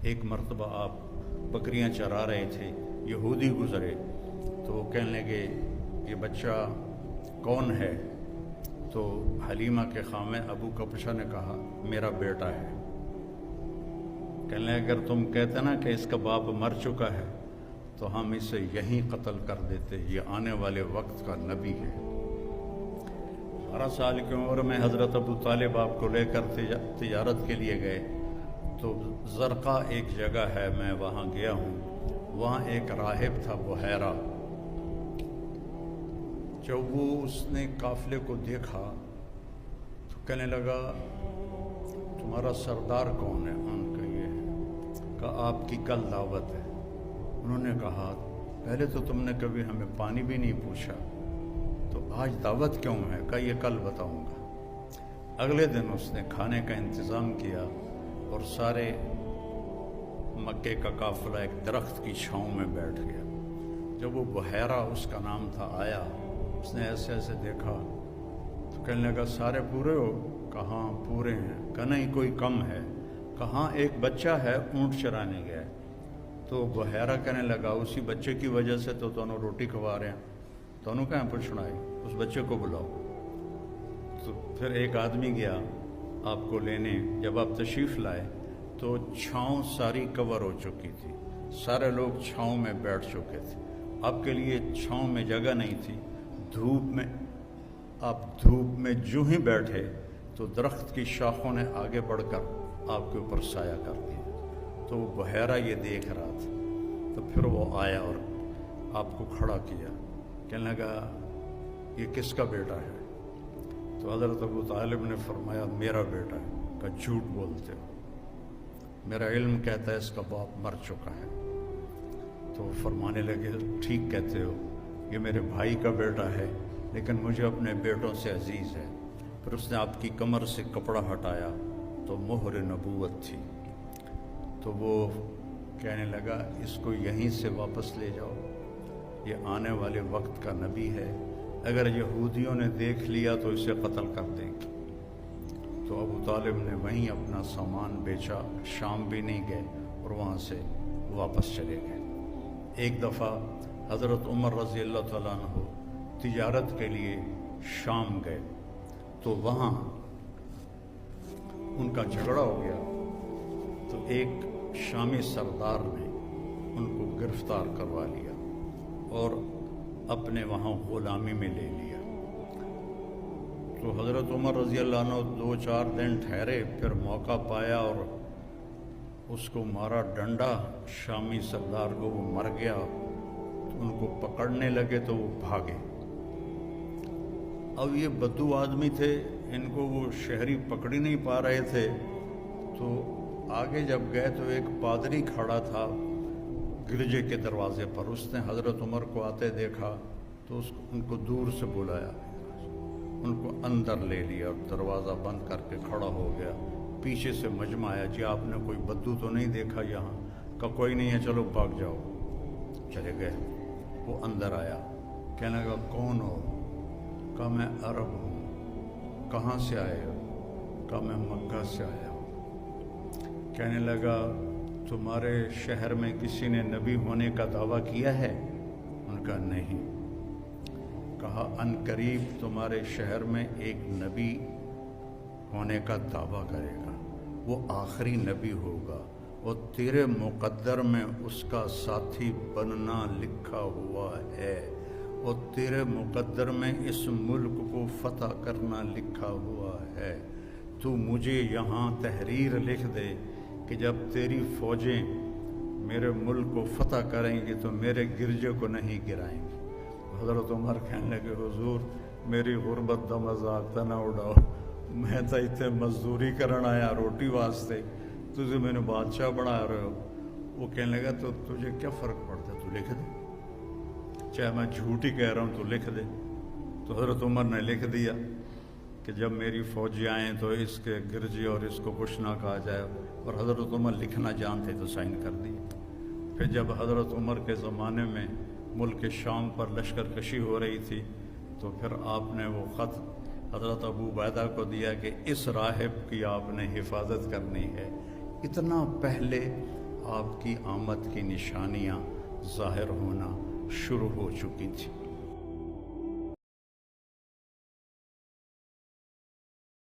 ایک مرتبہ آپ بکریاں چرا رہے تھے، یہودی گزرے تو وہ کہنے لگے یہ بچہ کون ہے؟ تو حلیمہ کے خامے ابو کبشہ نے کہا میرا بیٹا ہے۔ کہنے لگے اگر تم کہتے نا کہ اس کا باپ مر چکا ہے تو ہم اسے یہیں قتل کر دیتے، یہ آنے والے وقت کا نبی ہے۔ 12 سال کی عمر میں حضرت ابو طالب آپ کو لے کر تجارت کے لیے گئے تو زرقا ایک جگہ ہے، میں وہاں گیا ہوں، وہاں ایک راہب تھا بحیرہ۔ جب وہ اس نے قافلے کو دیکھا تو کہنے لگا تمہارا سردار کون ہے؟ ان کا یہ ہے۔ کہا آپ کی کل دعوت ہے۔ انہوں نے کہا پہلے تو تم نے کبھی ہمیں پانی بھی نہیں پوچھا، تو آج دعوت کیوں ہے؟ کہا یہ کل بتاؤں گا۔ اگلے دن اس نے کھانے کا انتظام کیا اور سارے مکے کا قافلہ ایک درخت کی چھاؤں میں بیٹھ گیا۔ جب وہ بحیرہ اس کا نام تھا آیا، اس نے ایسے ایسے دیکھا تو کہنے لگا سارے پورے ہو؟ کہاں پورے ہیں۔ کہا نہیں کوئی کم ہے۔ کہاں ایک بچہ ہے اونٹ چرانے گیا ہے۔ تو بحیرہ کہنے لگا اسی بچے کی وجہ سے تو دونوں روٹی کھوا رہے ہیں، دونوں کہاں پوچھنا ہے، اس بچے کو بلاؤ۔ تو پھر ایک آدمی گیا آپ کو لینے، جب آپ تشریف لائے تو چھاؤں ساری کور ہو چکی تھی، سارے لوگ چھاؤں میں بیٹھ چکے تھے، آپ کے لیے چھاؤں میں جگہ نہیں تھی۔ آپ دھوپ میں جو ہی بیٹھے تو درخت کی شاخوں نے آگے بڑھ کر آپ کے اوپر سایہ کر دیا۔ تو وہ بحیرہ یہ دیکھ رہا تھا، تو پھر وہ آیا اور آپ کو کھڑا کیا، کہنے لگا یہ کس کا بیٹا ہے؟ تو حضرت ابو طالب نے فرمایا میرا بیٹا ہے۔ کہ جھوٹ بولتے ہو، میرا علم کہتا ہے اس کا باپ مر چکا ہے۔ تو وہ فرمانے لگے ٹھیک کہتے ہو، یہ میرے بھائی کا بیٹا ہے لیکن مجھے اپنے بیٹوں سے عزیز ہے۔ پھر اس نے آپ کی کمر سے کپڑا ہٹایا تو مہر نبوت تھی۔ تو وہ کہنے لگا اس کو یہیں سے واپس لے جاؤ، یہ آنے والے وقت کا نبی ہے، اگر یہودیوں نے دیکھ لیا تو اسے قتل کر دیں گے۔ تو ابو طالب نے وہیں اپنا سامان بیچا، شام بھی نہیں گئے اور وہاں سے واپس چلے گئے۔ ایک دفعہ حضرت عمر رضی اللہ تعالیٰ عنہ تجارت کے لیے شام گئے تو وہاں ان کا جھگڑا ہو گیا، تو ایک شامی سردار نے ان کو گرفتار کروا لیا اور اپنے وہاں غلامی میں لے لیا۔ تو حضرت عمر رضی اللہ عنہ 2-4 دن ٹھہرے، پھر موقع پایا اور اس کو مارا ڈنڈا شامی سردار کو، وہ مر گیا۔ تو ان کو پکڑنے لگے تو وہ بھاگے۔ اب یہ بدو آدمی تھے، ان کو وہ شہری پکڑ ہی نہیں پا رہے تھے، تو آگے جب گئے تو ایک پادری کھڑا تھا گرجے کے دروازے پر، اس نے حضرت عمر کو آتے دیکھا تو ان کو دور سے بلایا، ان کو اندر لے لیا اور دروازہ بند کر کے کھڑا ہو گیا۔ پیچھے سے مجمع آیا، جی آپ نے کوئی بدو تو نہیں دیکھا یہاں؟ کہا کوئی نہیں ہے، چلو بھاگ جاؤ۔ چلے گئے۔ وہ اندر آیا، کہنے لگا کون ہو؟ کہا میں عرب ہوں۔ کہاں سے آئے ہو؟ کہا میں مکہ سے آیا ہوں۔ کہنے لگا تمہارے شہر میں کسی نے نبی ہونے کا دعویٰ کیا ہے؟ ان کا نہیں۔ کہا ان قریب تمہارے شہر میں ایک نبی ہونے کا دعویٰ کرے گا، وہ آخری نبی ہوگا اور تیرے مقدر میں اس کا ساتھی بننا لکھا ہوا ہے، اور تیرے مقدر میں اس ملک کو فتح کرنا لکھا ہوا ہے۔ تو مجھے یہاں تحریر لکھ دے کہ جب تیری فوجیں میرے ملک کو فتح کریں گی تو میرے گرجے کو نہیں گرائیں گی۔ حضرت عمر کہنے لگے حضور میری غربت دا مذاق تا نہ اڑاؤ، میں تو اتنے مزدوری کرن آیا روٹی واسطے، تجھے میں نے بادشاہ بنا رہے ہو۔ وہ کہنے لگا تو تجھے کیا فرق پڑتا ہے، تو لکھ دے، چاہے میں جھوٹ ہی کہہ رہا ہوں تو لکھ دے۔ تو حضرت عمر نے لکھ دیا کہ جب میری فوجی آئیں تو اس کے گرجے اور اس کو کچھ نہ کہا جائے، اور حضرت عمر لکھنا جانتے تو سائن کر دیے۔ پھر جب حضرت عمر کے زمانے میں ملک شام پر لشکر کشی ہو رہی تھی تو پھر آپ نے وہ خط حضرت ابو عبیدہ کو دیا کہ اس راہب کی آپ نے حفاظت کرنی ہے۔ اتنا پہلے آپ کی آمد کی نشانیاں ظاہر ہونا شروع ہو چکی تھیں۔